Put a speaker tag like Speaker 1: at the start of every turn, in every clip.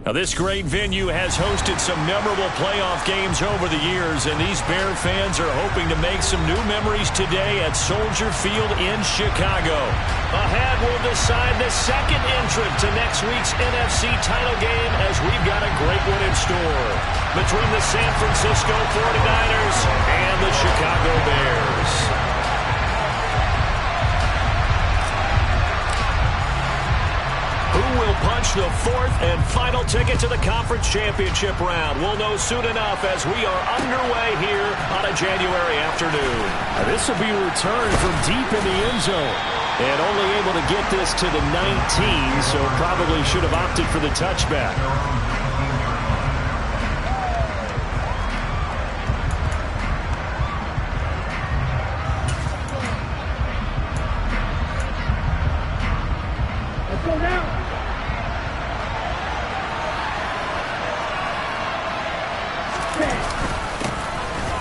Speaker 1: Now, this great venue has hosted some memorable playoff games over the years, and these Bear fans are hoping to make some new memories today at Soldier Field in Chicago. Ahead, we'll decide the second entrant to next week's NFC title game as we've got a great one in store between the San Francisco 49ers and the Chicago Bears. Will punch the fourth and final ticket to the conference championship round. We'll know soon enough as we are underway here on a January afternoon. This will be a return from deep in the end zone. And only able to get this to the 19, so probably should have opted for the touchback.
Speaker 2: Let's go now.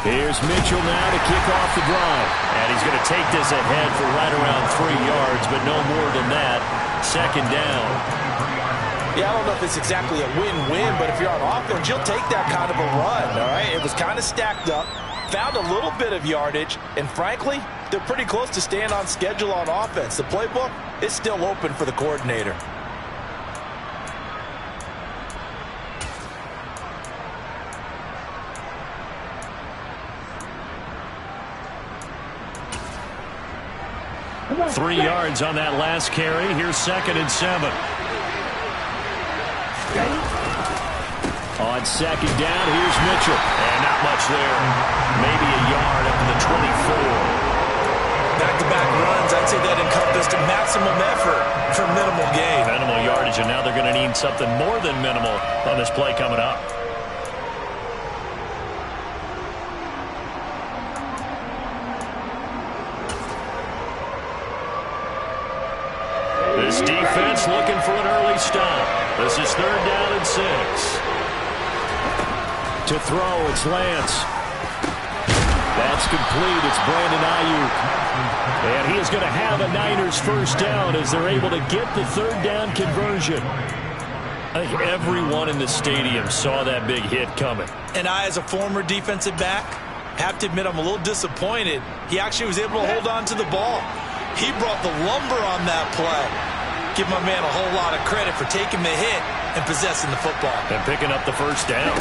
Speaker 1: Here's Mitchell now to kick off the drive. And he's going to take this ahead for right around 3 yards, but no more than that. Second down.
Speaker 3: Yeah, I don't know if it's exactly a win-win, but if you're on offense, you'll take that kind of a run, all right? It was kind of stacked up, found a little bit of yardage, and frankly, they're pretty close to staying on schedule on offense. The playbook is still open for the coordinator.
Speaker 1: Three yards on that last carry. Here's 2nd and 7. On second down, here's Mitchell. And not much there. Maybe a yard up to the 24.
Speaker 3: Back-to-back runs, I'd say that encompassed maximum effort for minimal gain.
Speaker 1: Minimal yardage, and now they're going to need something more than minimal on this play coming up. This defense looking for an early stop. This is 3rd down and 6. To throw, it's Lance. That's complete. It's Brandon Ayuk. And he is going to have a Niners first down as they're able to get the 3rd down conversion. I think everyone in the stadium saw that big hit coming.
Speaker 3: And I, as a former defensive back, have to admit I'm a little disappointed. He actually was able to hold on to the ball. He brought the lumber on that play. Give my man a whole lot of credit for taking the hit and possessing the football.
Speaker 1: And picking up the first down.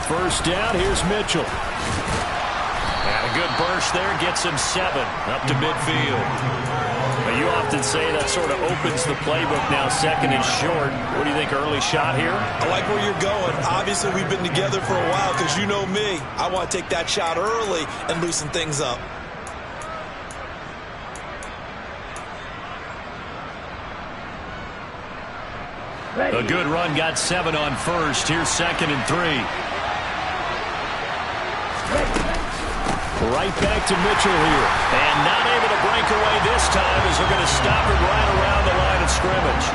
Speaker 1: First down, here's Mitchell. And a good burst there, gets him 7 up to midfield. Now, you often say that sort of opens the playbook now, 2nd and short. What do you think, early shot here?
Speaker 3: I like where you're going. Obviously, we've been together for a while because you know me. I want to take that shot early and loosen things up.
Speaker 1: A good run, got 7 on first. Here's 2nd and 3. Right back to Mitchell here. And not able to break away this time as they're going to stop it right around the line of scrimmage.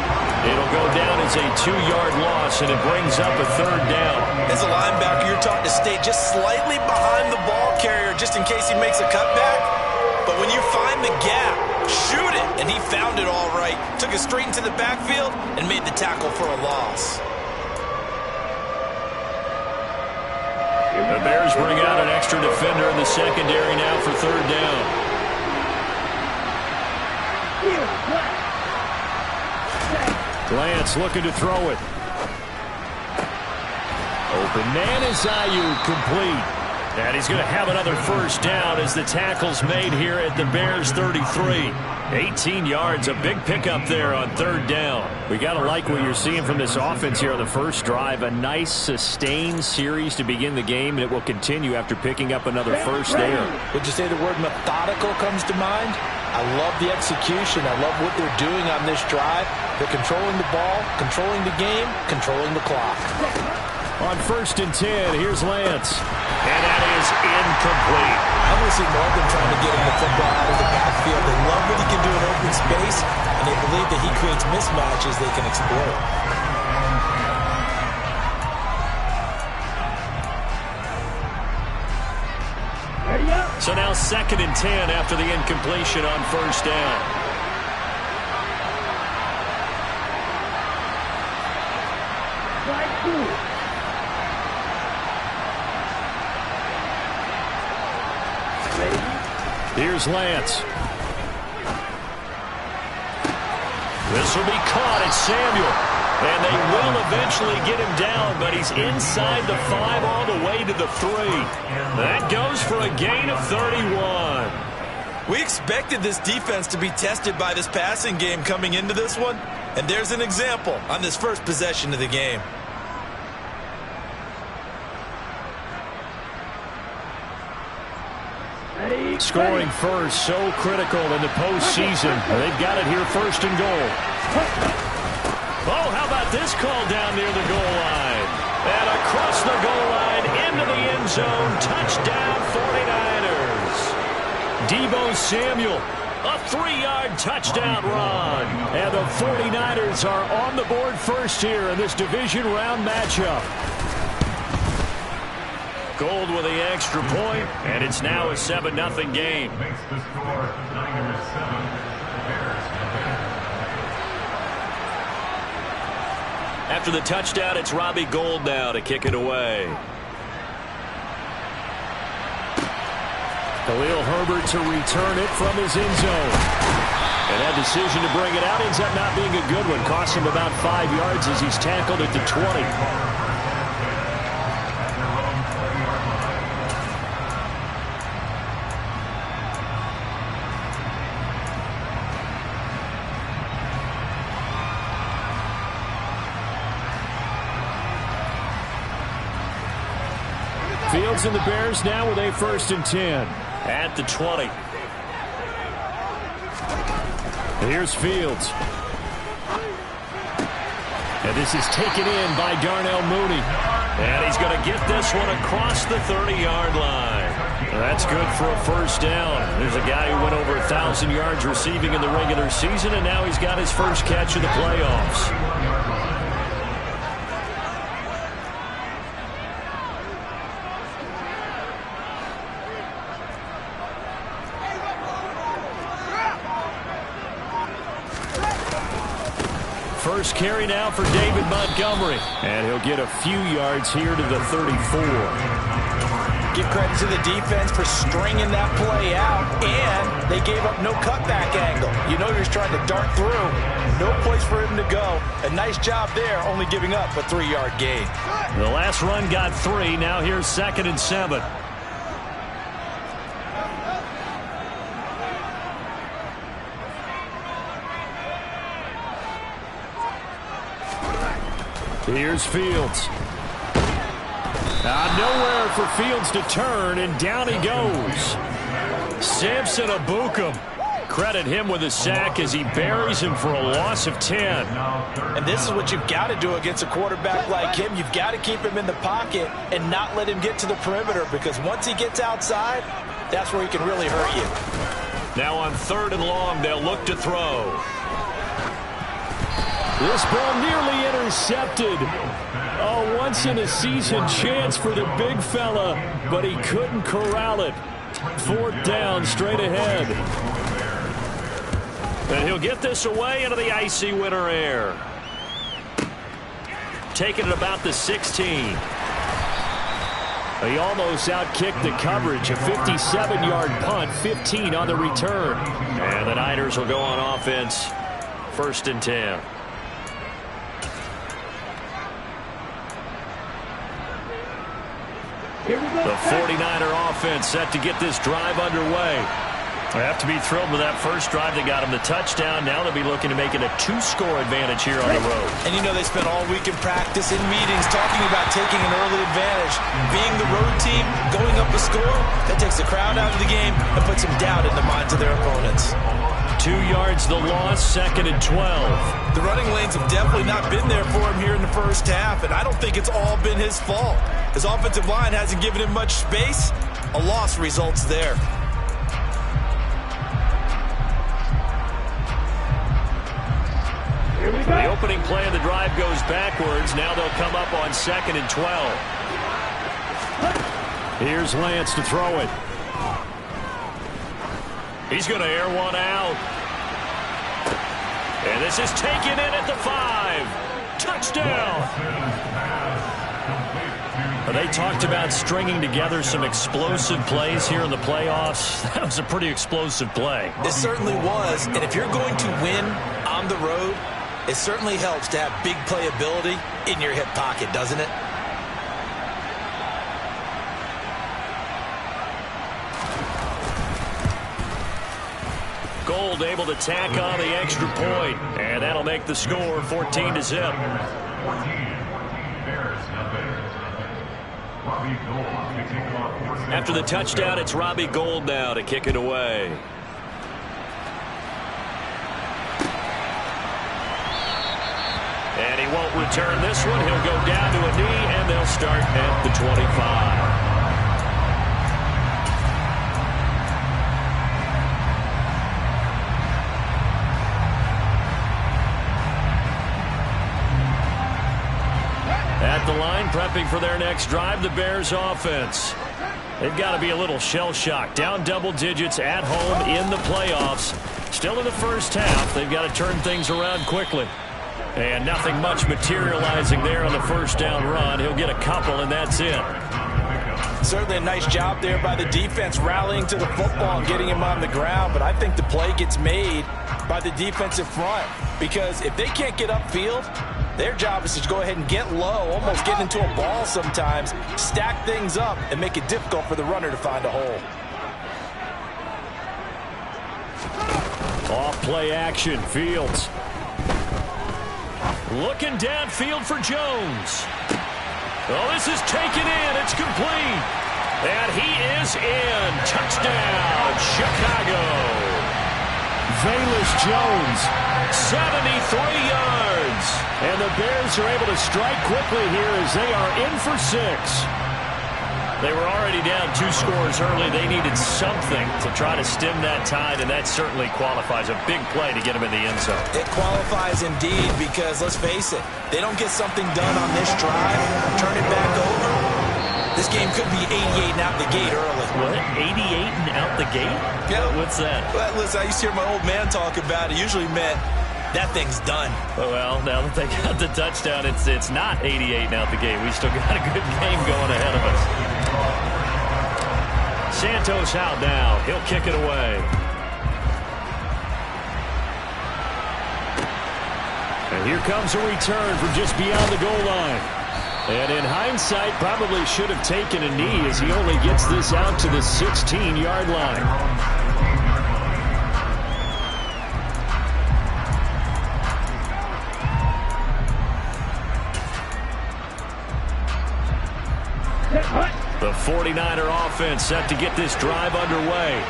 Speaker 1: It'll go down as a 2-yard loss, and it brings up a 3rd down.
Speaker 3: As a linebacker, you're taught to stay just slightly behind the ball carrier just in case he makes a cutback. But when you find the gap, shoot it. And he found it all right. Took it straight into the backfield and made the tackle for a loss.
Speaker 1: The Bears bring out an extra defender in the secondary now for 3rd down. Lance looking to throw it. Open man is Ayuk, complete. And he's going to have another first down as the tackle's made here at the Bears 33. 18 yards, a big pickup there on 3rd down. We got to like what you're seeing from this offense here on the first drive. A nice sustained series to begin the game, and it will continue after picking up another first there.
Speaker 3: Would you say the word methodical comes to mind? I love the execution. I love what they're doing on this drive. They're controlling the ball, controlling the game, controlling the clock.
Speaker 1: On 1st and 10, here's Lance. And that is incomplete.
Speaker 3: I want to see more of them trying to get him the football out of the backfield. They love what he can do in open space, and they believe that he creates mismatches they can exploit.
Speaker 1: So now 2nd and 10 after the incompletion on first down. Here's Lance. This will be caught. It's Samuel. And they will eventually get him down, but he's inside the 5 all the way to the 3. That goes for a gain of 31.
Speaker 2: We expected this defense to be tested by this passing game coming into this one, and there's an example on this first possession of the game.
Speaker 1: Scoring first, so critical in the postseason. They've got it here, first and goal. Oh, how about this call down near the goal line? And across the goal line, into the end zone, touchdown 49ers. Deebo Samuel, a 3-yard touchdown run. And the 49ers are on the board first here in this division round matchup. Gold with the extra point, and it's now a 7-0 game.
Speaker 4: Makes the score Niners 7, Bears.
Speaker 1: After the touchdown, it's Robbie Gould now to kick it away. Khalil Herbert to return it from his end zone. And that decision to bring it out ends up not being a good one. Costs him about 5 yards as he's tackled at the 20. Fields and the Bears now with a 1st and 10 at the 20. Here's Fields. And this is taken in by Darnell Mooney. And he's going to get this one across the 30-yard line. That's good for a 1st down. There's a guy who went over 1,000 yards receiving in the regular season, and now he's got his first catch of the playoffs. First carry now for David Montgomery. And he'll get a few yards here to the 34.
Speaker 3: Give credit to the defense for stringing that play out, and they gave up no cutback angle. You know he's trying to dart through. No place for him to go. A nice job there, only giving up a 3-yard gain.
Speaker 1: The last run got 3. Now here's 2nd and 7. Here's Fields. Nowhere for Fields to turn, and down he goes. Samson Ebukam. Credit him with a sack as he buries him for a loss of 10.
Speaker 3: And this is what you've got to do against a quarterback like him. You've got to keep him in the pocket and not let him get to the perimeter, because once he gets outside, that's where he can really hurt you.
Speaker 1: Now on 3rd and long, they'll look to throw. This ball nearly intercepted. A once-in-a-season chance for the big fella, but he couldn't corral it. 4th down, straight ahead. And he'll get this away into the icy winter air. Taking it about the 16. He almost outkicked the coverage. A 57-yard punt, 15 on the return. And the Niners will go on offense. 1st and 10. The 49er offense set to get this drive underway. They have to be thrilled with that first drive that got them the touchdown. Now they'll be looking to make it a 2-score advantage here on the road.
Speaker 3: And you know they spent all week in practice, in meetings, talking about taking an early advantage. Being the road team, going up a score, that takes the crowd out of the game and puts some doubt in the minds of their opponents.
Speaker 1: 2 yards the loss, 2nd and 12.
Speaker 2: The running lanes have definitely not been there for him here in the first half, and I don't think it's all been his fault. His offensive line hasn't given him much space. A loss results there.
Speaker 1: The opening play of the drive goes backwards. Now they'll come up on 2nd and 12. Here's Lance to throw it. He's going to air one out. And this is taken in at the 5. Touchdown. They talked about stringing together some explosive plays here in the playoffs. That was a pretty explosive play.
Speaker 2: It certainly was, and if you're going to win on the road, it certainly helps to have big playability in your hip pocket, doesn't it?
Speaker 1: Gold able to tack on the extra point, and that'll make the score 14-0. After the touchdown, it's Robbie Gould now to kick it away. And he won't return this one. He'll go down to a knee, and they'll start at the 25. At the line, prepping for their next drive, the Bears offense. They've got to be a little shell-shocked. Down double digits at home in the playoffs. Still in the first half. They've got to turn things around quickly. And nothing much materializing there on the first down run. He'll get a couple, and that's it.
Speaker 3: Certainly a nice job there by the defense rallying to the football and getting him on the ground. But I think the play gets made by the defensive front. Because if they can't get upfield, their job is to go ahead and get low, almost get into a ball sometimes, stack things up, and make it difficult for the runner to find a hole.
Speaker 1: Off play action, Fields. Looking downfield for Jones. Oh, this is taken in. It's complete. And he is in. Touchdown, Chicago. Velus Jones, 73 yards. And the Bears are able to strike quickly here as they are in for 6. They were already down 2 scores early. They needed something to try to stem that tide, and that certainly qualifies. A big play to get them in the end zone.
Speaker 2: It qualifies indeed because, let's face it, they don't get something done on this drive, turn it back over. This game could be 88 and out the gate early.
Speaker 1: What? 88 and out the gate?
Speaker 2: Yeah.
Speaker 1: What's that?
Speaker 2: Well, listen, I used to hear my old man talk about it. Usually meant that thing's done.
Speaker 1: Well, now that they got the touchdown, it's not 88 and out the gate. We still got a good game going ahead of us. Santos out now. He'll kick it away. And here comes a return from just beyond the goal line. And in hindsight, probably should have taken a knee as he only gets this out to the 16-yard line. The 49er offense set to get this drive underway.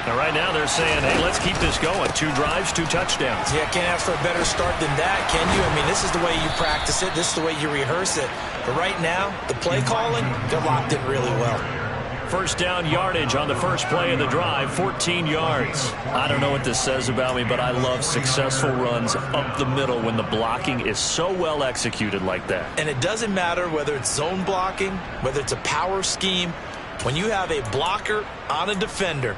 Speaker 1: And right now they're saying, hey, let's keep this going. 2 drives, 2 touchdowns.
Speaker 2: Yeah, can't ask for a better start than that, can you? I mean, this is the way you practice it. This is the way you rehearse it. But right now, the play calling, they're locked in really well.
Speaker 1: First down yardage on the first play of the drive, 14 yards. I don't know what this says about me, but I love successful runs up the middle when the blocking is so well executed like that.
Speaker 2: And it doesn't matter whether it's zone blocking, whether it's a power scheme. When you have a blocker on a defender,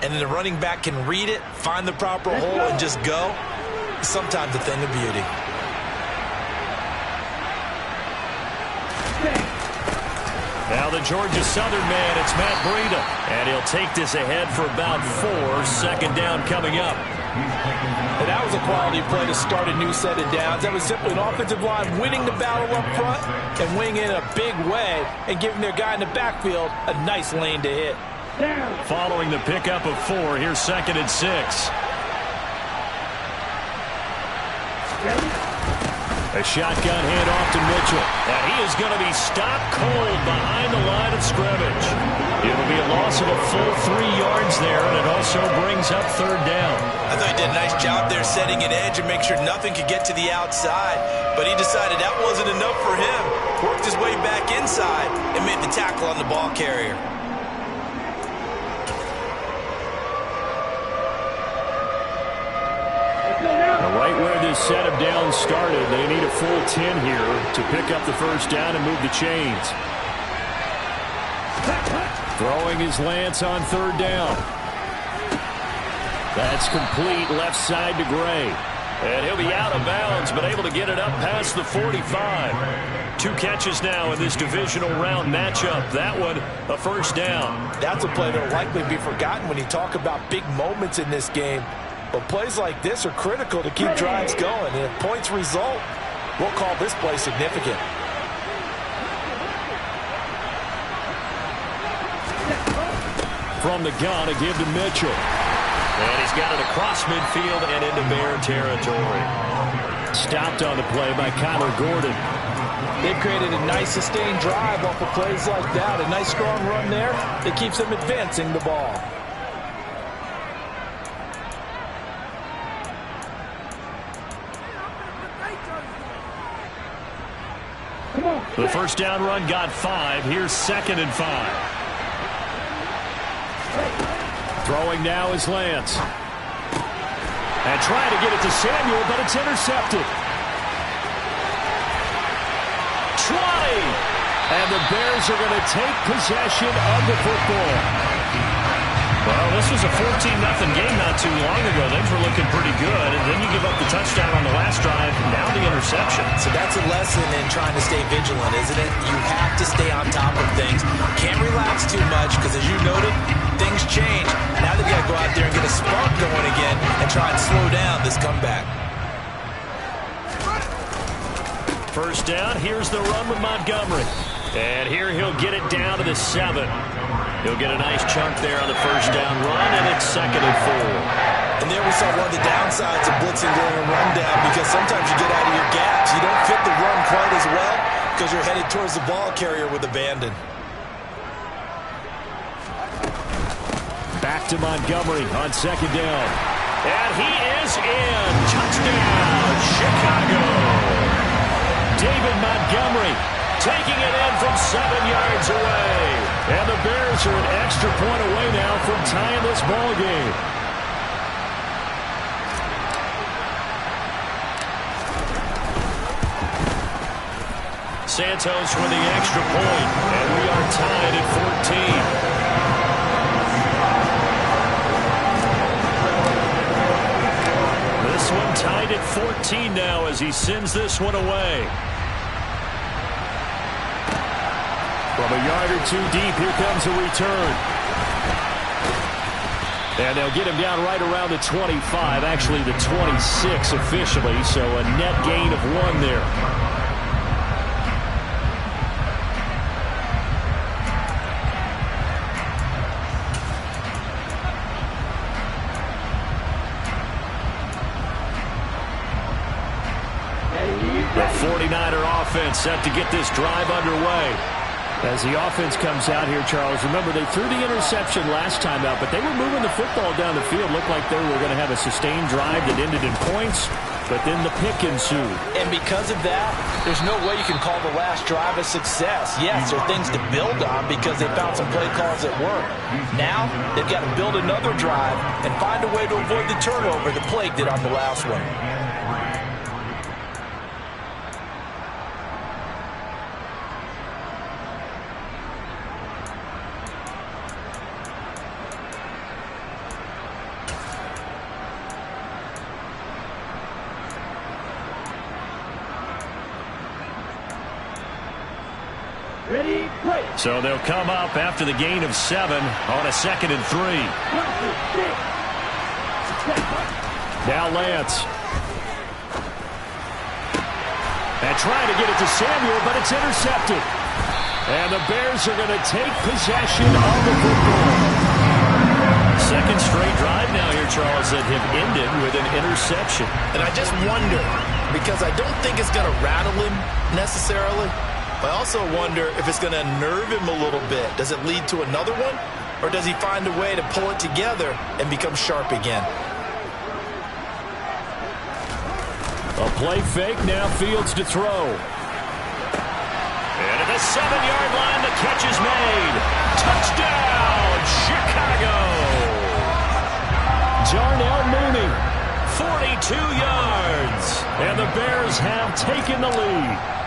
Speaker 2: and then the running back can read it, find the proper hole, and just go, it's sometimes a thing of beauty.
Speaker 1: Now the Georgia Southern man, it's Matt Breida. And he'll take this ahead for about 4. Second down coming up.
Speaker 3: And that was a quality play to start a new set of downs. That was simply an offensive line winning the battle up front and winning in a big way and giving their guy in the backfield a nice lane to hit.
Speaker 1: Following the pickup of 4, here's 2nd and 6. A shotgun handoff to Mitchell. And he is going to be stopped cold behind the line of scrimmage. It'll be a loss of a full 3 yards there, and it also brings up 3rd down.
Speaker 2: I thought he did a nice job there setting an edge and make sure nothing could get to the outside. But he decided that wasn't enough for him. Worked his way back inside and made the tackle on the ball carrier.
Speaker 1: Right where this set of downs started, they need a full 10 here to pick up the first down and move the chains. Throwing his Lance on 3rd down. That's complete left side to Gray. And he'll be out of bounds, but able to get it up past the 45. 2 catches now in this divisional round matchup. That one, a first down.
Speaker 3: That's a play that will likely be forgotten when you talk about big moments in this game. But plays like this are critical to keep drives going. And if points result, we'll call this play significant.
Speaker 1: From the gun, a give to Mitchell. And he's got it across midfield and into Bear territory. Stopped on the play by Kyler Gordon.
Speaker 3: They've created a nice sustained drive off of plays like that. A nice strong run there that keeps them advancing the ball.
Speaker 1: The first down run got 5. Here's 2nd and 5. Throwing now is Lance. And trying to get it to Samuel, but it's intercepted. 20. And the Bears are going to take possession of the football. Well, this was a 14-0 game not too long ago. Things were looking pretty good, and then you give up the touchdown on the last drive, now the interception.
Speaker 2: So that's a lesson in trying to stay vigilant, isn't it? You have to stay on top of things. Can't relax too much, because as you noted, things change. Now they've got to go out there and get a spark going again and try and slow down this comeback.
Speaker 1: First down, here's the run with Montgomery. And here he'll get it down to the 7. He'll get a nice chunk there on the first down run, and it's 2nd and 4.
Speaker 2: And there we saw one of the downsides of blitzing during a rundown, because sometimes you get out of your gaps. You don't fit the run quite as well because you're headed towards the ball carrier with abandon.
Speaker 1: Back to Montgomery on 2nd down. And he is in. Touchdown, Chicago. David Montgomery taking it in from 7 yards away. And the Bears are an extra point away now from tying this ball game. Santos with the extra point, and we are tied at 14. This one tied at 14 now as he sends this one away. From a yard or 2 deep, here comes a return. And they'll get him down right around the 25, actually the 26 officially, so a net gain of 1 there. The 49er offense set to get this drive underway. As the offense comes out here, Charles, remember they threw the interception last time out, but they were moving the football down the field. Looked like they were going to have a sustained drive that ended in points, but then the pick ensued.
Speaker 3: And because of that, there's no way you can call the last drive a success. Yes, there are things to build on because they found some play calls that work. Now, they've got to build another drive and find a way to avoid the turnover that plagued it on the last one.
Speaker 1: So they'll come up after the gain of 7 on a 2nd and 3. Now Lance. And trying to get it to Samuel, but it's intercepted. And the Bears are going to take possession of the football. Second straight drive now here, Charles, that have ended with an interception.
Speaker 2: And I just wonder, because I don't think it's going to rattle him necessarily, I also wonder if it's going to nerve him a little bit. Does it lead to another one? Or does he find a way to pull it together and become sharp again?
Speaker 1: A play fake, now Fields to throw. And at the 7-yard line, the catch is made. Touchdown, Chicago! Darnell Mooney, 42 yards. And the Bears have taken the lead.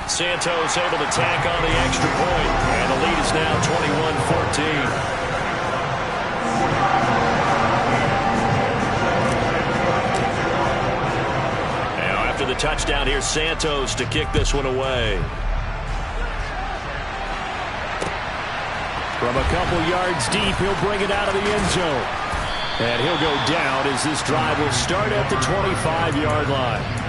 Speaker 1: Santos able to tack on the extra point, and the lead is now 21-14. the touchdown, here's Santos to kick this one away. From a couple yards deep, he'll bring it out of the end zone. And he'll go down as this drive will start at the 25-yard line.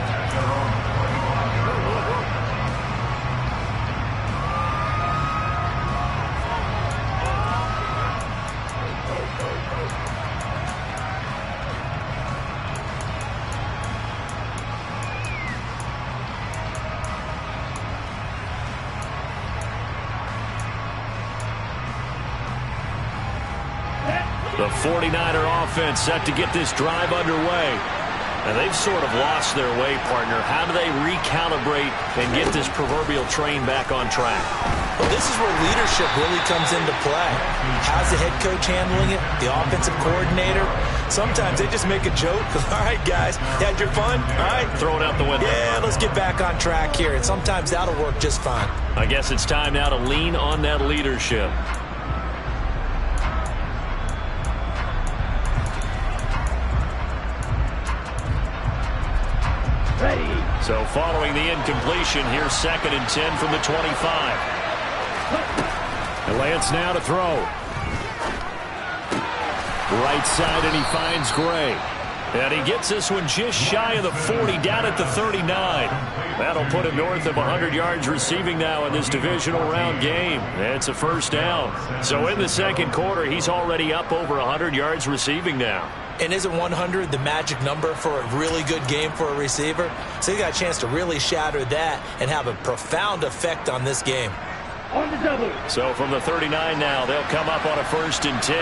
Speaker 1: The 49er offense set to get this drive underway. And they've sort of lost their way, partner. How do they recalibrate and get this proverbial train back on track?
Speaker 2: Well, this is where leadership really comes into play. How's the head coach handling it? The offensive coordinator? Sometimes they just make a joke. All right, guys, you had your fun? All right.
Speaker 1: Throw it out the window.
Speaker 2: Yeah, let's get back on track here. And sometimes that'll work just fine.
Speaker 1: I guess it's time now to lean on that leadership. So following the incompletion, here's 2nd and 10 from the 25. And Lance now to throw. Right side, and he finds Gray. And he gets this one just shy of the 40, down at the 39. That'll put him north of 100 yards receiving now in this divisional round game. It's a first down. So in the second quarter, he's already up over 100 yards receiving now.
Speaker 2: And isn't 100 the magic number for a really good game for a receiver? So you got a chance to really shatter that and have a profound effect on this game.
Speaker 1: So from the 39 now, they'll come up on a 1st and 10.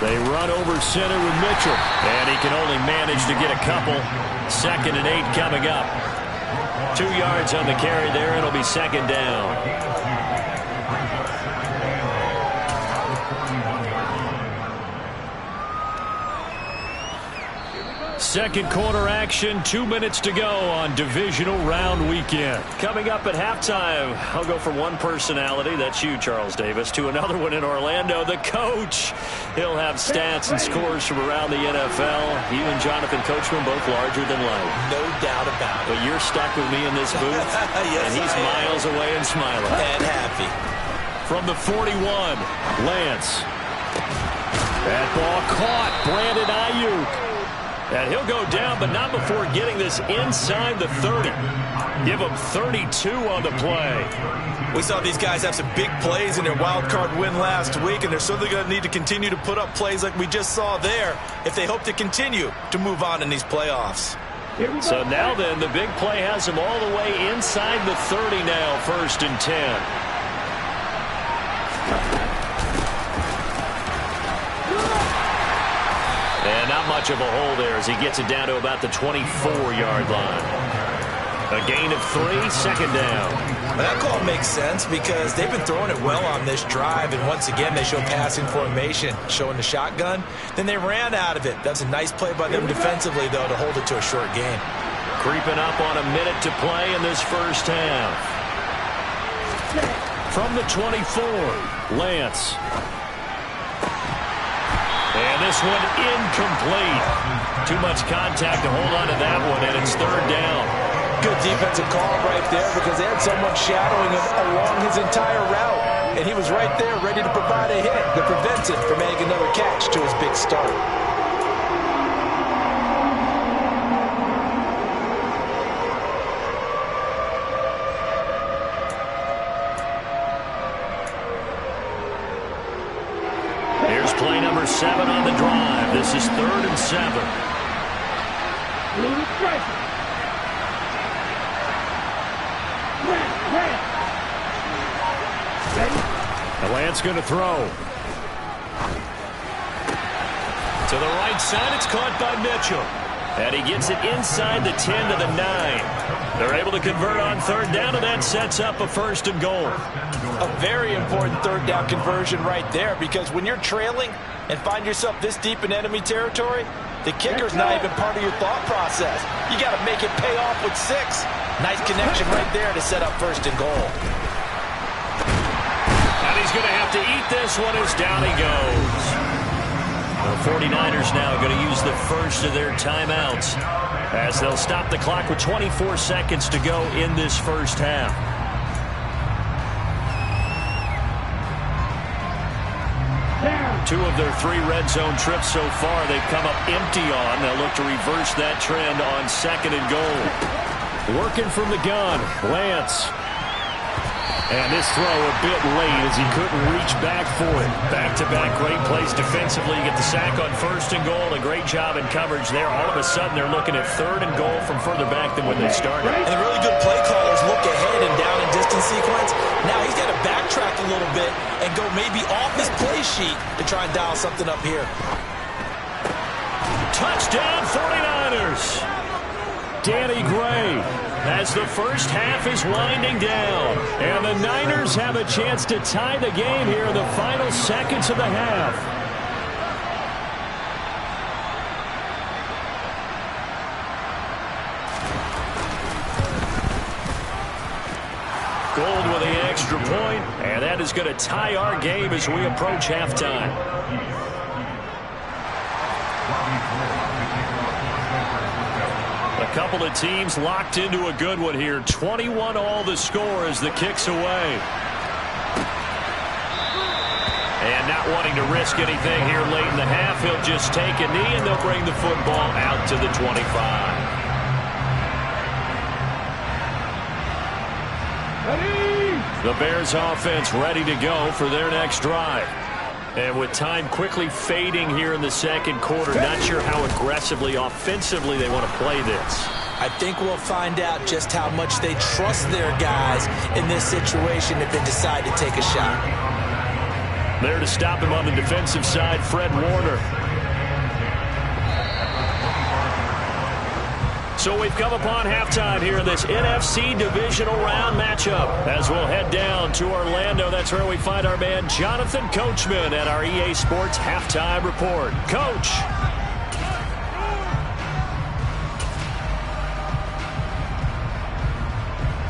Speaker 1: They run over center with Mitchell. And he can only manage to get a couple. 2nd and 8 coming up. 2 yards on the carry there. It'll be 2nd down. Second quarter action, 2 minutes to go on divisional round weekend. Coming up at halftime, I'll go from one personality, that's you, Charles Davis, to another one in Orlando, the coach. He'll have stats and scores from around the NFL. You and Jonathan Coachman both larger than life.
Speaker 2: No doubt about it.
Speaker 1: But you're stuck with me in this booth,
Speaker 2: yes,
Speaker 1: and he's miles away and smiling.
Speaker 2: And happy.
Speaker 1: From the 41, Lance. That ball caught, Brandon Ayuk. And he'll go down, but not before getting this inside the 30. Give him 32 on the play.
Speaker 2: We saw these guys have some big plays in their wild card win last week, and they're certainly going to need to continue to put up plays like we just saw there if they hope to continue to move on in these playoffs.
Speaker 1: So now then, the big play has him all the way inside the 30 now, 1st and 10. And not much of a hole there as he gets it down to about the 24-yard line. A gain of 3, 2nd down.
Speaker 2: That call makes sense because they've been throwing it well on this drive, and once again they show passing formation, showing the shotgun. Then they ran out of it. That's a nice play by them defensively, though, to hold it to a short gain.
Speaker 1: Creeping up on a minute to play in this first half. From the 24, Lance. And this one incomplete. Too much contact to hold on to that one, and it's 3rd down.
Speaker 3: Good defensive call right there because they had someone shadowing him along his entire route. And he was right there ready to provide a hit that prevents him from making another catch to his big start.
Speaker 1: Here's play number 7 on the drive. This is 3rd and 7. And Lance going to throw. To the right side, it's caught by Mitchell. And he gets it inside the 10 to the 9. They're able to convert on 3rd down, and that sets up a 1st and goal.
Speaker 3: A very important 3rd down conversion right there because when you're trailing and find yourself this deep in enemy territory, the kicker's not even part of your thought process. You got to make it pay off with 6. Nice connection right there to set up 1st and goal.
Speaker 1: And he's going to have to eat this one as down he goes. A 49ers now going to use the first of their timeouts as they'll stop the clock with 24 seconds to go in this first half. Two of their 3 red zone trips so far they've come up empty on. They'll look to reverse that trend on 2nd and goal. Working from the gun, Lance. And this throw a bit late as he couldn't reach back for it. Back-to-back great plays defensively. You get the sack on 1st and goal. A great job in coverage there. All of a sudden, they're looking at 3rd and goal from further back than when they started.
Speaker 2: And the really good play callers look ahead and down and distance sequence. Now he's got to backtrack a little bit and go maybe off his play sheet to try and dial something up here.
Speaker 1: Touchdown 49ers. Danny Gray as the first half is winding down. And the Niners have a chance to tie the game here in the final seconds of the half. Gold with the extra point, and that is going to tie our game as we approach halftime. A couple of teams locked into a good one here. 21 all the score as the kick's away. And not wanting to risk anything here late in the half, he'll just take a knee and they'll bring the football out to the 25. The Bears offense ready to go for their next drive. And with time quickly fading here in the 2nd quarter, not sure how aggressively, offensively they want to play this.
Speaker 2: I think we'll find out just how much they trust their guys in this situation if they decide to take a shot.
Speaker 1: There to stop him on the defensive side, Fred Warner. So we've come upon halftime here in this NFC divisional round matchup. As we'll head down to Orlando, that's where we find our man Jonathan Coachman at our EA Sports Halftime Report. Coach.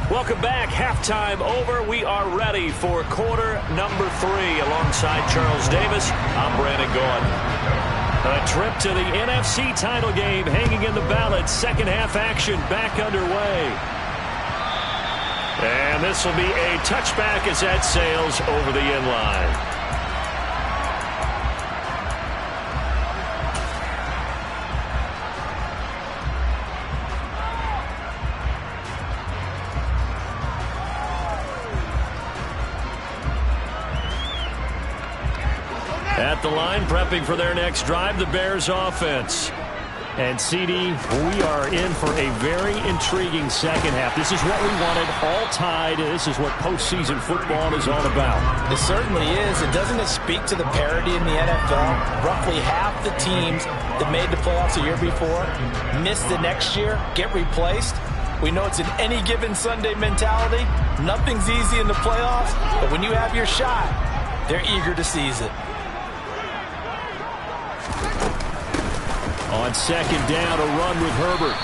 Speaker 1: Welcome back. Halftime over. We are ready for quarter number 3. Alongside Charles Davis, I'm Brandon Gaudin. A trip to the NFC title game hanging in the balance. 2nd half action back underway. And this will be a touchback as that sails over the end line. At the line, prepping for their next drive, the Bears offense. And, CD, we are in for a very intriguing 2nd half. This is what we wanted, all tied. This is what postseason football is all about.
Speaker 3: It certainly is. And doesn't it speak to the parity in the NFL? Roughly half the teams that made the playoffs a year before miss the next year, get replaced. We know it's an any given Sunday mentality. Nothing's easy in the playoffs, but when you have your shot, they're eager to seize it.
Speaker 1: On 2nd down, a run with Herbert.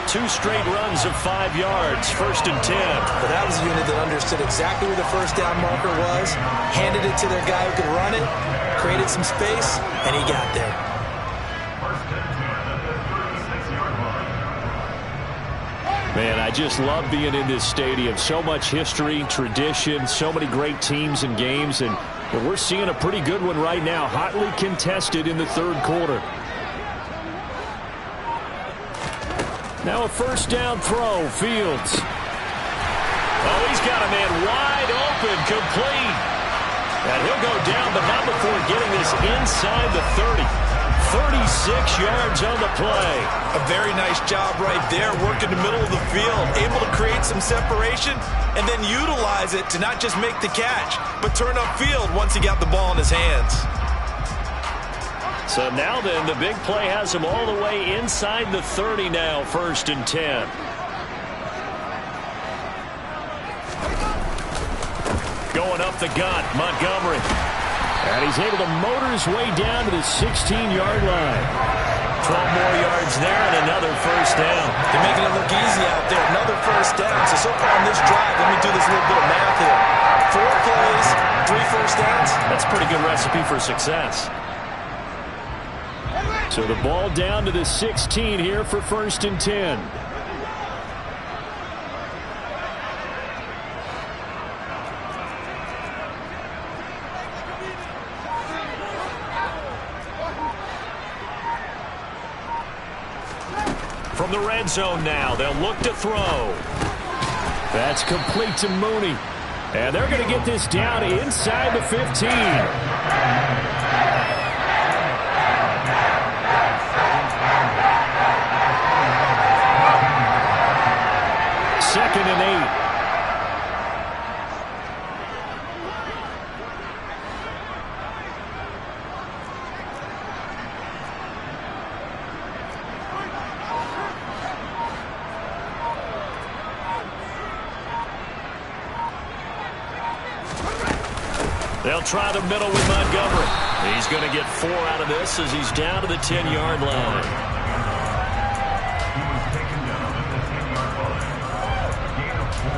Speaker 1: 2 straight runs of 5 yards, 1st and 10.
Speaker 2: But that was a unit that understood exactly where the first down marker was, handed it to their guy who could run it, created some space, and he got there.
Speaker 1: Man, I just love being in this stadium. So much history, tradition, so many great teams and games, and we're seeing a pretty good one right now, hotly contested in the 3rd quarter. Now a 1st down throw, Fields. Oh, he's got a man wide open, complete. And he'll go down, but not before getting this inside the 30. 36 yards on the play.
Speaker 2: A very nice job right there, working the middle of the field, able to create some separation, and then utilize it to not just make the catch, but turn upfield once he got the ball in his hands.
Speaker 1: So now then, the big play has him all the way inside the 30 now, 1st and 10. Going up the gut, Montgomery. And he's able to motor his way down to the 16-yard line. 12 more yards there and another 1st down.
Speaker 2: They're making it look easy out there. Another 1st down. So far on this drive, let me do this little bit of math here. 4 plays, 3 first downs.
Speaker 1: That's a pretty good recipe for success. So the ball down to the 16 here for 1st and 10. From the red zone now, they'll look to throw. That's complete to Mooney. And they're going to get this down inside the 15. 2nd and 8. They'll try the middle with Montgomery. He's going to get 4 out of this as he's down to the 10-yard line.
Speaker 4: He was taken down at the 10-yard line. Gain of 4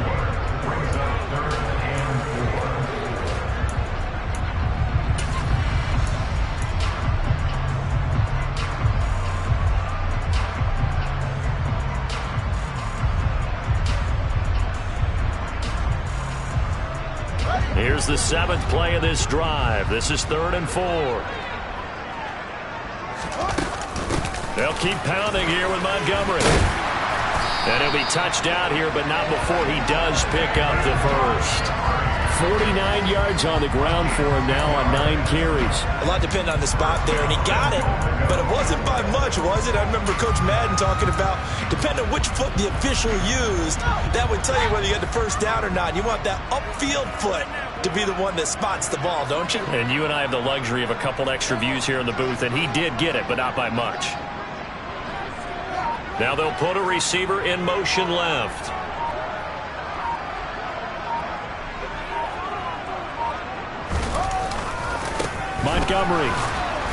Speaker 4: brings up 3rd and 4.
Speaker 1: Here's the 7th play of this drive. This is 3rd and 4. They'll keep pounding here with Montgomery. And he'll be touched out here, but not before he does pick up the first. 49 yards on the ground for him now on 9 carries.
Speaker 2: A lot depended on the spot there, and he got it, but it wasn't by much, was it? I remember Coach Madden talking about, depending on which foot the official used, that would tell you whether you got the first down or not. You want that upfield foot to be the one that spots the ball, don't you?
Speaker 1: And you and I have the luxury of a couple extra views here in the booth, and he did get it, but not by much. Now they'll put a receiver in motion left. Montgomery.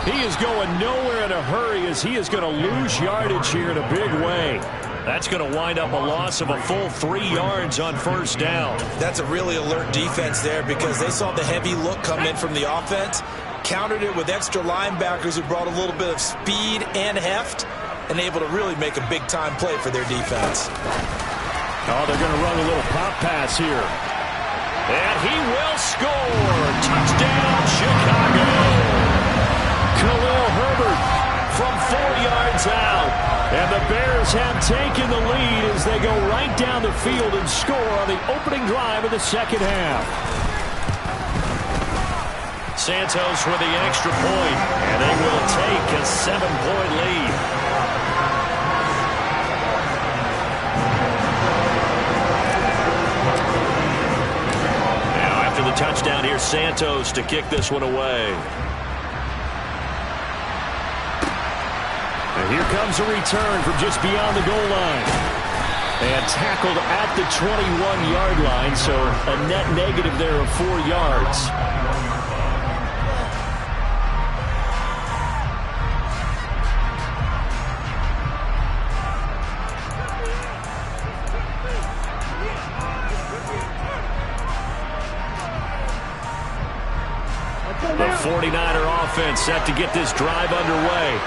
Speaker 1: He is going nowhere in a hurry as he is going to lose yardage here in a big way. That's going to wind up a loss of a full 3 yards on 1st down.
Speaker 2: That's a really alert defense there because they saw the heavy look come in from the offense, countered it with extra linebackers who brought a little bit of speed and heft, and able to really make a big-time play for their defense.
Speaker 1: Oh, they're going to run a little pop pass here. And he will score. Touchdown, Chicago. Khalil Herbert from 4 yards out. And the Bears have taken the lead as they go right down the field and score on the opening drive of the 2nd half. Santos with the extra point, and they will take a 7-point lead. Now after the touchdown, here's Santos to kick this one away. And here comes a return from just beyond the goal line. And tackled at the 21-yard line, so a net negative there of 4 yards. The 49er offense set to get this drive underway.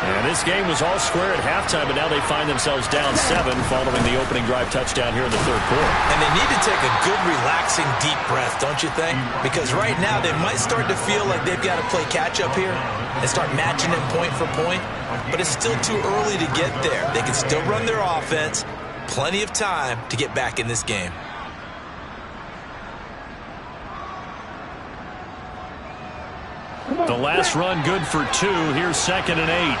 Speaker 1: And this game was all square at halftime, but now they find themselves down 7 following the opening drive touchdown here in the 3rd quarter.
Speaker 2: And they need to take a good, relaxing, deep breath, don't you think? Because right now they might start to feel like they've got to play catch-up here and start matching them point for point. But it's still too early to get there. They can still run their offense. Plenty of time to get back in this game.
Speaker 1: The last run good for 2. Here's 2nd and 8.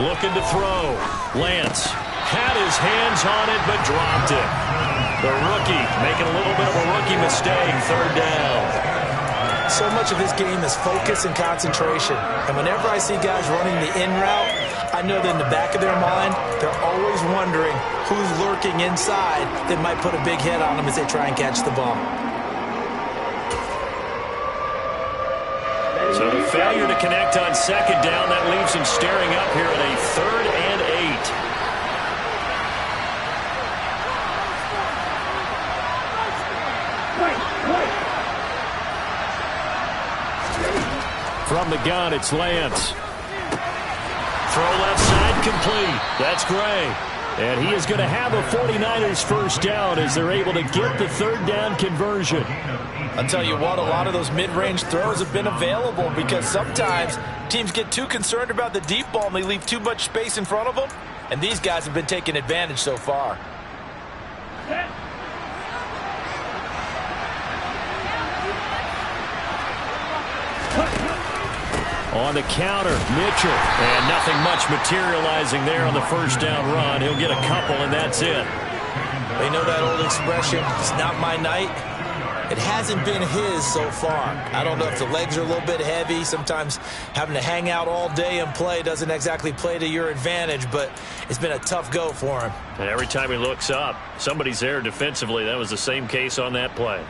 Speaker 1: Looking to throw. Lance had his hands on it but dropped it. The rookie making a little bit of a rookie mistake. 3rd down.
Speaker 2: So much of this game is focus and concentration. And whenever I see guys running the in route, I know that in the back of their mind, they're always wondering who's lurking inside that might put a big hit on them as they try and catch the ball.
Speaker 1: So the failure to connect on 2nd down, that leaves him staring up here at a 3rd and 8. From the gun, it's Lance. Throw left side complete. That's Gray. And he is going to have a 49ers first down as they're able to get the third down conversion.
Speaker 3: I'll tell you what, a lot of those mid-range throws have been available because sometimes teams get too concerned about the deep ball and they leave too much space in front of them. And these guys have been taking advantage so far.
Speaker 1: On the counter, Mitchell. And nothing much materializing there on the first down run. He'll get a couple, and that's it.
Speaker 2: They know that old expression, it's not my night. It hasn't been his so far. I don't know if the legs are a little bit heavy. Sometimes having to hang out all day and play doesn't exactly play to your advantage, but it's been a tough go for him.
Speaker 1: And every time he looks up, somebody's there defensively. That was the same case on that play.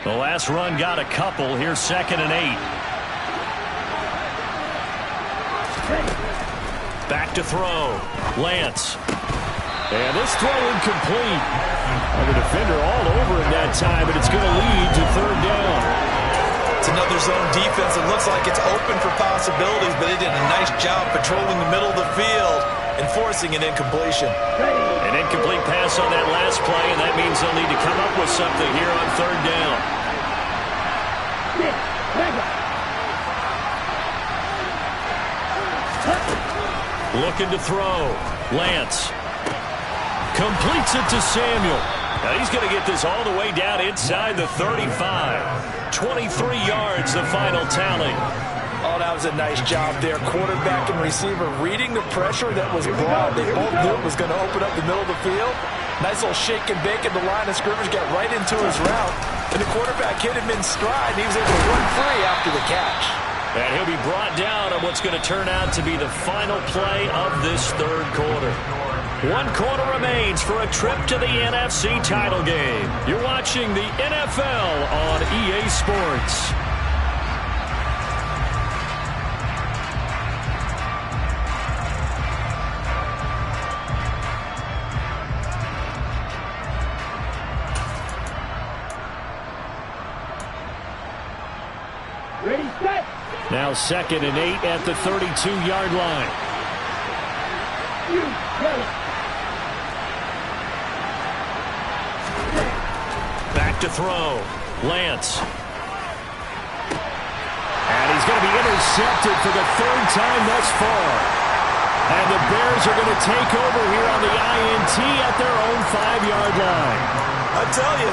Speaker 1: The last run got a couple. Here's 2nd and 8. Back to throw. Lance. And this throw incomplete. The defender all over him that time, and it's going to lead to third down.
Speaker 2: It's another zone defense. It looks like it's open for possibilities, but they did a nice job patrolling the middle of the field and forcing an incompletion.
Speaker 1: An incomplete pass on that last play, and that means they'll need to come up with something here on third down. Looking to throw. Lance. Completes it to Samuel. Now he's going to get this all the way down inside the 35. 23 yards, the final tally.
Speaker 3: Oh, that was a nice job there. Quarterback and receiver reading the pressure that was brought. They both knew it was going to open up the middle of the field. Nice little shake and bake at the line of scrimmage, got right into his route. And the quarterback hit him in stride, and he was able to run free after the catch.
Speaker 1: And he'll be brought down on what's going to turn out to be the final play of this third quarter. 1 quarter remains for a trip to the NFC title game. You're watching the NFL on EA Sports.
Speaker 5: Ready, set.
Speaker 1: Now 2nd and 8 at the 32-yard line. Back to throw. Lance. And he's going to be intercepted for the 3rd time thus far. And the Bears are going to take over here on the INT at their own 5-yard line.
Speaker 2: I tell you,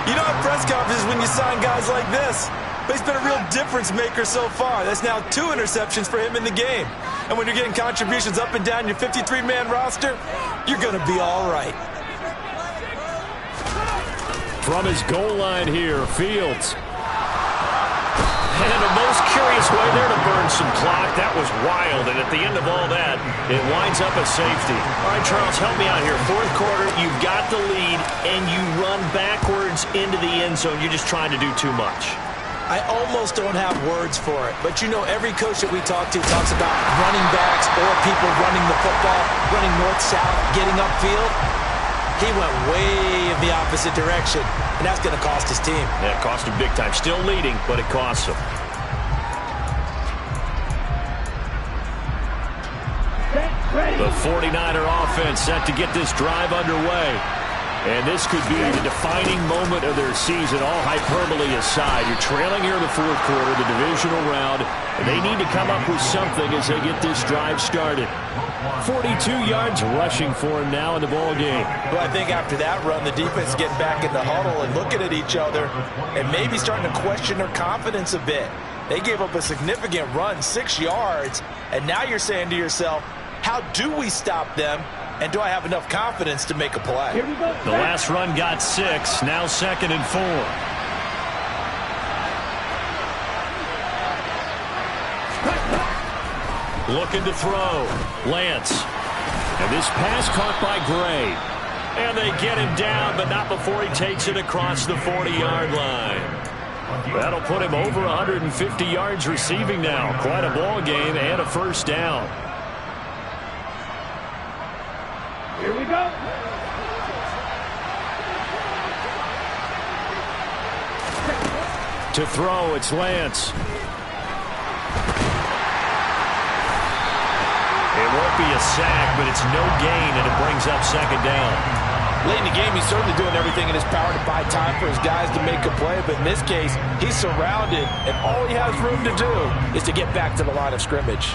Speaker 2: you don't have press conferences when you sign guys like this. But he's been a real difference maker so far. That's now 2 interceptions for him in the game. And when you're getting contributions up and down your 53-man roster, you're going to be all right.
Speaker 1: From his goal line here, Fields. And the most curious way there to burn some clock. That was wild. And at the end of all that, it winds up a safety. All right, Charles, help me out here. 4th quarter, you've got the lead, and you run backwards into the end zone. You're just trying to do too much.
Speaker 2: I almost don't have words for it. But, you know, every coach that we talk to talks about running backs or people running the football, running north-south, getting upfield. He went way in the opposite direction, and that's going to cost his team.
Speaker 1: Yeah, it cost him big time. Still leading, but it costs him. The 49er offense set to get this drive underway. And this could be the defining moment of their season, all hyperbole aside. You're trailing here in the 4th quarter, the divisional round, and they need to come up with something as they get this drive started. 42 yards rushing for him now in the ball game.
Speaker 3: Well, I think after that run, the defense is getting back in the huddle and looking at each other and maybe starting to question their confidence a bit. They gave up a significant run, 6 yards, and now you're saying to yourself, how do we stop them? And do I have enough confidence to make a play?
Speaker 1: The last run got 6, now 2nd and 4. Looking to throw. Lance. And this pass caught by Gray. And they get him down, but not before he takes it across the 40-yard line. That'll put him over 150 yards receiving now. Quite a ball game and a first down.
Speaker 5: Here we go.
Speaker 1: To throw, it's Lance. It won't be a sack, but it's no gain, and it brings up second down.
Speaker 3: Late in the game, he's certainly doing everything in his power to buy time for his guys to make a play, but in this case, he's surrounded, and all he has room to do is to get back to the line of scrimmage.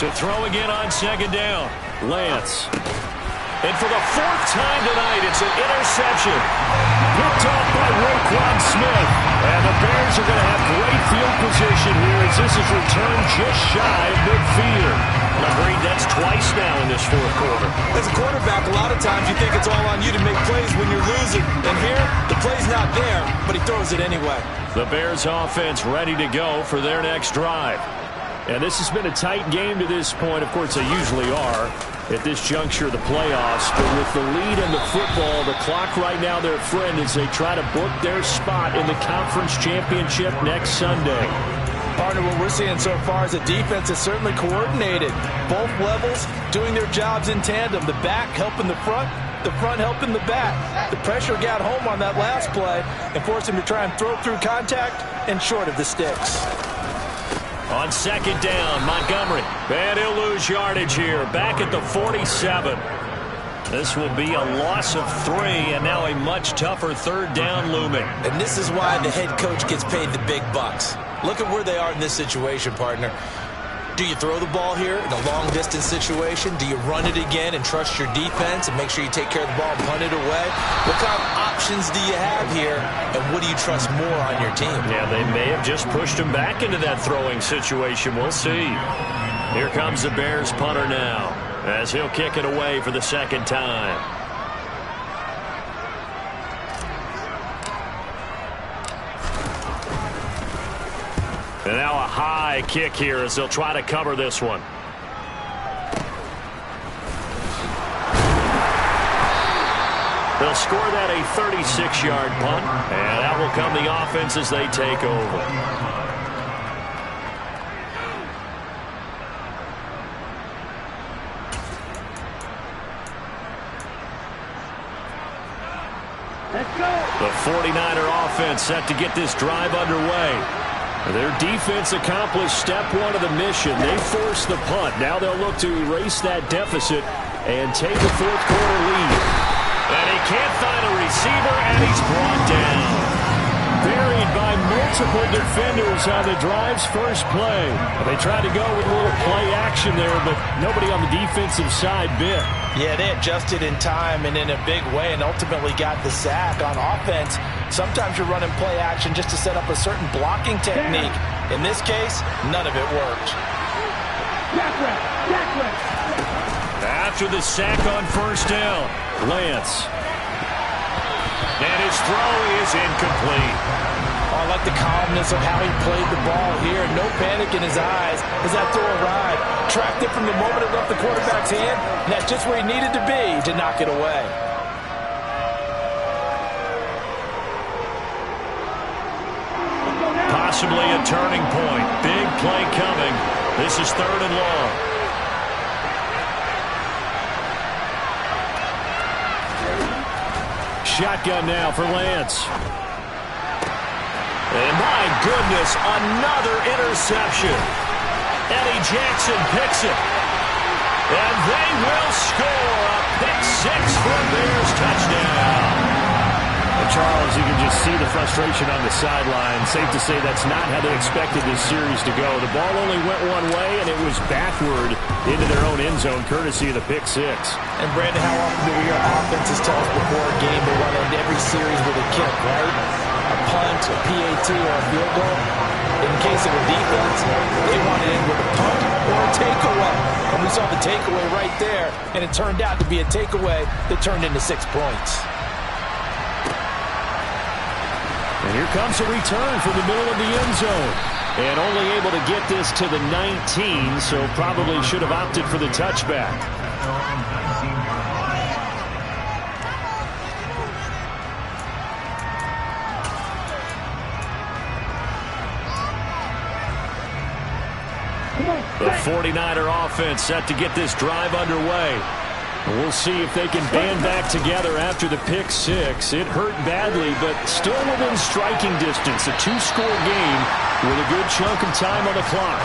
Speaker 1: To throw again on second down, Lance. And for the fourth time tonight, it's an interception. Picked off by Roquan Smith. And the Bears are going to have great field position here as this is returned just shy of midfield. Agreed, that's twice now in this fourth quarter.
Speaker 2: As a quarterback, a lot of times you think it's all on you to make plays when you're losing. And here, the play's not there, but he throws it anyway.
Speaker 1: The Bears offense ready to go for their next drive. And this has been a tight game to this point. Of course, they usually are at this juncture of the playoffs. But with the lead in the football, the clock right now their friend as they try to book their spot in the conference championship next Sunday.
Speaker 3: Partner, what we're seeing so far is the defense is certainly coordinated. Both levels doing their jobs in tandem. The back helping the front helping the back. The pressure got home on that last play and forced him to try and throw through contact and short of the sticks.
Speaker 1: On second down, Montgomery. And he'll lose yardage here. Back at the 47. This will be a loss of 3, and now a much tougher third down looming.
Speaker 2: And this is why the head coach gets paid the big bucks. Look at where they are in this situation, partner. Do you throw the ball here in a long-distance situation? Do you run it again and trust your defense and make sure you take care of the ball and punt it away? What kind of options do you have here, and what do you trust more on your team?
Speaker 1: Yeah, they may have just pushed him back into that throwing situation. We'll see. Here comes the Bears punter now as he'll kick it away for the second time. And now a high kick here as they'll try to cover this one. They'll score that a 36-yard punt, and that will come the offense as they take over.
Speaker 5: Let's go.
Speaker 1: The 49er offense set to get this drive underway. Their defense accomplished step 1 of the mission. They forced the punt. Now they'll look to erase that deficit and take a fourth quarter lead. And he can't find a receiver, and he's brought down. Buried by multiple defenders on the drive's first play. They tried to go with a little play action there, but nobody on the defensive side bit.
Speaker 3: Yeah, they adjusted in time and in a big way and ultimately got the sack. On offense, sometimes you're running play action just to set up a certain blocking technique. In this case, none of it worked.
Speaker 1: After the sack on first down, Lance. And his throw is incomplete.
Speaker 3: Oh, I like the calmness of how he played the ball here. No panic in his eyes as that throw arrived. Tracked it from the moment it left the quarterback's hand, and that's just where he needed to be to knock it away.
Speaker 1: Possibly a turning point. Big play coming. This is 3rd and long. Shotgun now for Lance. And my goodness, another interception. Eddie Jackson picks it. And they will score a pick-6 for a Bears touchdown. Charles, you can just see the frustration on the sideline. Safe to say that's not how they expected this series to go. The ball only went one way, and it was backward into their own end zone, courtesy of the pick-6.
Speaker 3: And, Brandon, how often do we hear offenses tell us before a game they want to end every series with a kick, right? A punt, a PAT, or a field goal. In case of a defense, they want to end with a punt or a takeaway. And we saw the takeaway right there, and it turned out to be a takeaway that turned into 6 points.
Speaker 1: And here comes a return from the middle of the end zone. And only able to get this to the 19, so probably should have opted for the touchback. 49er offense set to get this drive underway. We'll see if they can band back together after the pick six. It hurt badly, but still within striking distance. A two-score game with a good chunk of time on the clock.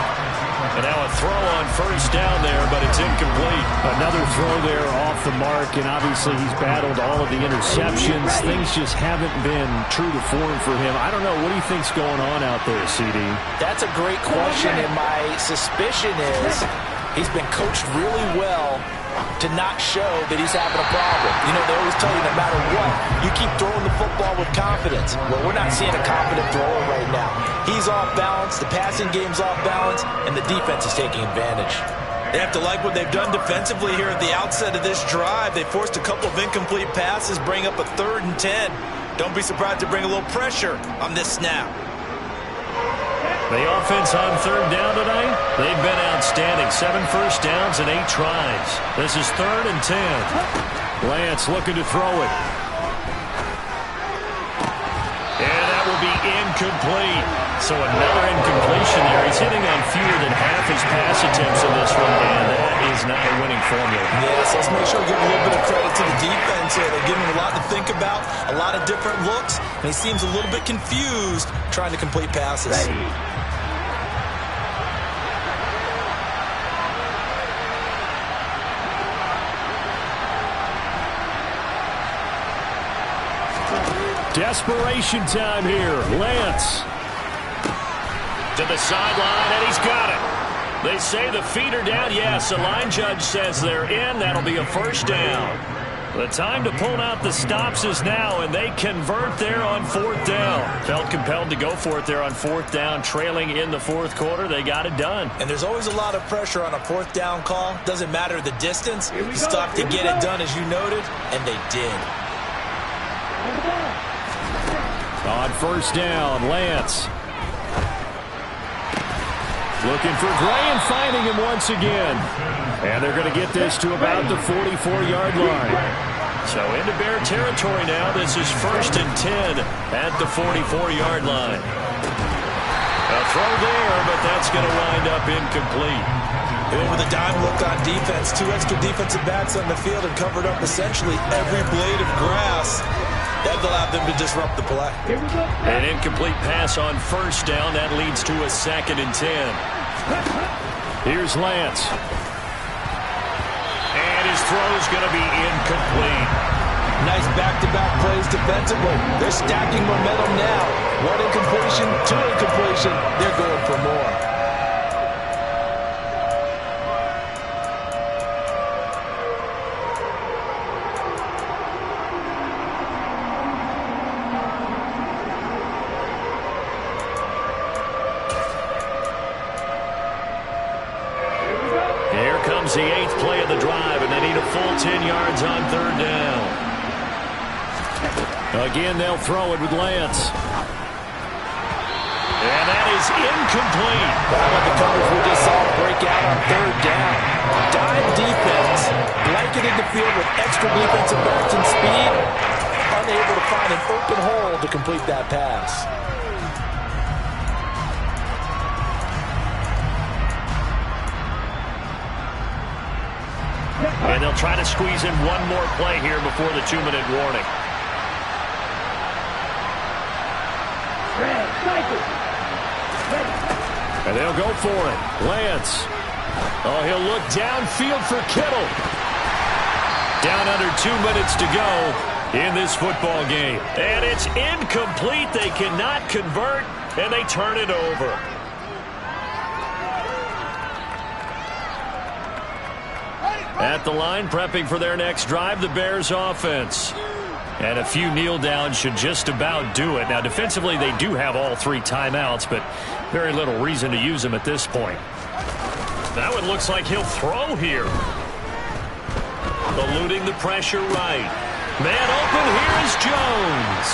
Speaker 1: And now a throw on first down there, but it's incomplete. Another throw there off the mark, and obviously he's battled all of the interceptions. Things just haven't been true to form for him. I don't know. What do you think's going on out there, CD?
Speaker 3: That's a great question, and my suspicion is he's been coached really well to not show that he's having a problem. You know, they always tell you no matter what, you keep throwing the football with confidence. Well, we're not seeing a confident thrower right now. He's off balance, the passing game's off balance, and the defense is taking advantage.
Speaker 2: They have to like what they've done defensively here at the outset of this drive. They forced a couple of incomplete passes, bring up a 3rd and 10. Don't be surprised to bring a little pressure on this snap.
Speaker 1: The offense on 3rd down tonight, they've been outstanding. 7 first downs and 8 tries. This is 3rd and 10. Lance looking to throw it. And that will be incomplete. So another incompletion there. He's hitting on fewer than half his pass attempts in this one, and that is not a winning formula.
Speaker 2: Yes, let's make sure we give a little bit of credit to the defense here. They're giving him a lot to think about, a lot of different looks, and he seems a little bit confused trying to complete passes.
Speaker 1: Desperation time here. Lance to the sideline, and he's got it. They say the feet are down. Yes, the line judge says they're in. That'll be a first down. The time to pull out the stops is now, and they convert there on 4th down. Felt compelled to go for it there on 4th down, trailing in the 4th quarter. They got it done.
Speaker 2: And there's always a lot of pressure on a 4th down call. Doesn't matter the distance. You still have to get it done, as you noted, and they did.
Speaker 1: On 1st down, Lance looking for Gray and finding him once again. And they're going to get this to about the 44-yard line. So into Bear territory now. This is 1st and 10 at the 44-yard line. A throw there, but that's going to wind up incomplete.
Speaker 2: They went with a dime look on defense. 2 extra defensive backs on the field and covered up essentially every blade of grass. That allowed them to disrupt the play.
Speaker 1: An incomplete pass on 1st down. That leads to a 2nd and 10. Here's Lance. And his throw is going to be incomplete.
Speaker 3: Nice back-to-back plays defensively. They're stacking momentum now. 1 incompletion, 2 incompletion. They're going for more.
Speaker 1: The 8th play of the drive, and they need a full 10 yards on 3rd down. Again, they'll throw it with Lance. And that is incomplete.
Speaker 3: How about the coverage we just saw break out on 3rd down? Dime defense, blanketed the field with extra defensive backs and speed, unable to find an open hole to complete that pass.
Speaker 1: And they'll try to squeeze in one more play here before the 2-minute warning. And they'll go for it. Lance. Oh, he'll look downfield for Kittle. Down under 2 minutes to go in this football game. And it's incomplete. They cannot convert, and they turn it over. At the line, prepping for their next drive, the Bears offense. And a few kneel downs should just about do it. Now, defensively, they do have all 3 timeouts, but very little reason to use them at this point. Now it looks like he'll throw here. Eluding the pressure right. Man open, here is Jones.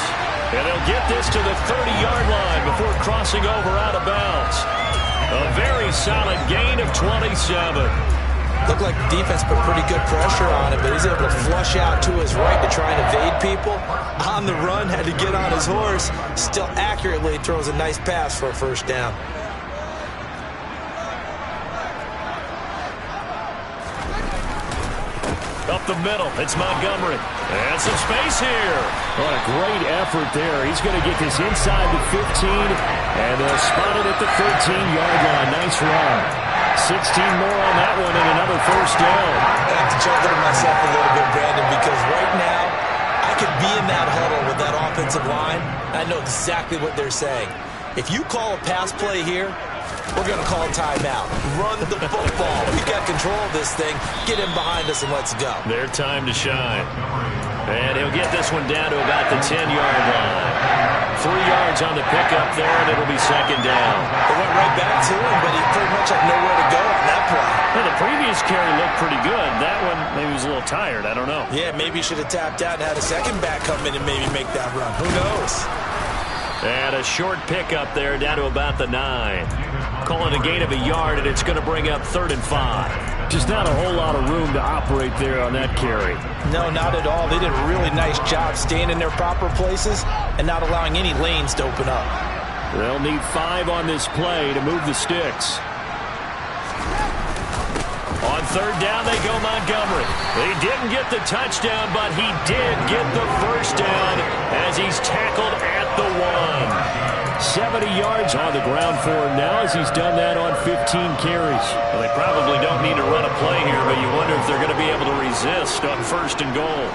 Speaker 1: And they'll get this to the 30-yard line before crossing over out of bounds. A very solid gain of 27.
Speaker 2: Looked like the defense put pretty good pressure on him, but he's able to flush out to his right to try and evade people. On the run, had to get on his horse. Still accurately throws a nice pass for a 1st down.
Speaker 1: the middle. It's Montgomery. And some space here. What a great effort there. He's going to get this inside the 15, and they'll spot it at the 13-yard line. Nice run. 16 more on that one and another first down.
Speaker 2: I have to chuckle to myself a little bit, Brandon, because right now I could be in that huddle with that offensive line. I know exactly what they're saying. If you call a pass play here, we're going to call a timeout. Run the football. We got control of this thing. Get in behind us and let's go.
Speaker 1: Their time to shine. And he'll get this one down to about the 10-yard line. 3 yards on the pickup there, and it'll be second down.
Speaker 2: They went right back to him, but he pretty much had nowhere to go on that play.
Speaker 1: Well, the previous carry looked pretty good. That one, maybe he was a little tired. I don't know.
Speaker 2: Yeah, maybe he should have tapped out and had a second back come in and maybe make that run. Who knows?
Speaker 1: And a short pickup there down to about the 9. Call it a gain of a yard, and it's going to bring up 3rd and 5. Just not a whole lot of room to operate there on that carry.
Speaker 2: No, not at all. They did a really nice job staying in their proper places and not allowing any lanes to open up.
Speaker 1: They'll need 5 on this play to move the sticks. On 3rd down, they go Montgomery. He didn't get the touchdown, but he did get the first down as he's tackled at the 1. 70 yards on the ground for him now as he's done that on 15 carries. Well, they probably don't need to run a play here, but you wonder if they're going to be able to resist on 1st and goal.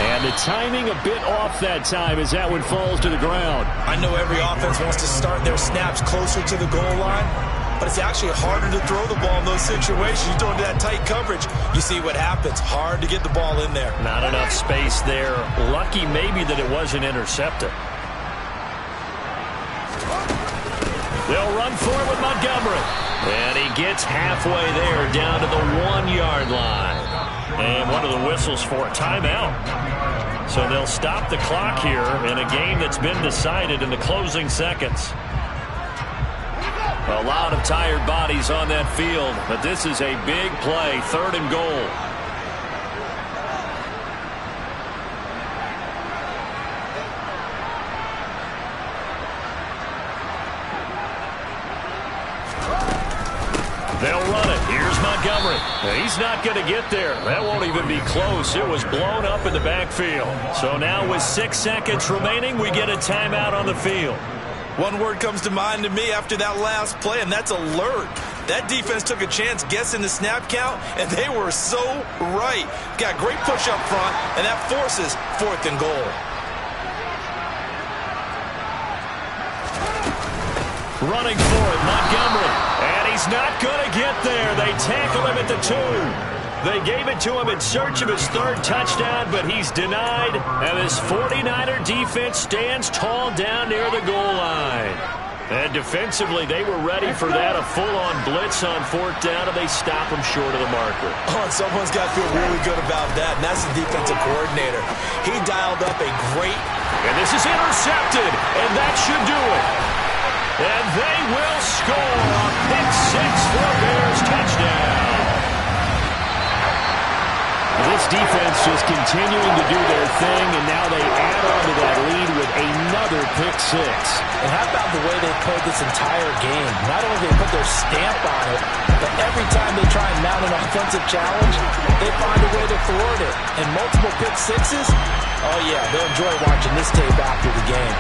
Speaker 1: And the timing a bit off that time as that one falls to the ground.
Speaker 2: I know every offense wants to start their snaps closer to the goal line, but it's actually harder to throw the ball in those situations. You throw into that tight coverage, you see what happens. Hard to get the ball in there.
Speaker 1: Not enough space there. Lucky maybe that it wasn't intercepted. They'll run for it with Montgomery. And he gets halfway there down to the 1-yard line. And one of the whistles for a timeout. So they'll stop the clock here in a game that's been decided in the closing seconds. A lot of tired bodies on that field, but this is a big play, 3rd and goal. They'll run it. Here's Montgomery. He's not going to get there. That won't even be close. It was blown up in the backfield. So now with 6 seconds remaining, we get a timeout on the field.
Speaker 2: One word comes to mind to me after that last play, and that's alert. That defense took a chance guessing the snap count, and they were so right. Got great push up front, and that forces 4th and goal.
Speaker 1: Running for it, Montgomery. And he's not going to get there. They tackle him at the 2. They gave it to him in search of his 3rd touchdown, but he's denied. And this 49er defense stands tall down near the goal line. And defensively, they were ready for that, a full-on blitz on 4th down, and they stop him short of the marker.
Speaker 2: Oh, and someone's got to feel really good about that, and that's the defensive coordinator. He dialed up a great...
Speaker 1: And this is intercepted, and that should do it. And they will score a pick 6 for a Bears touchdown. This defense just continuing to do their thing, and now they add on to that lead with another pick 6.
Speaker 2: And how about the way they played this entire game? Not only did they put their stamp on it, but every time they try and mount an offensive challenge, they find a way to thwart it. And multiple pick 6s, oh yeah, they'll enjoy watching this tape after the game.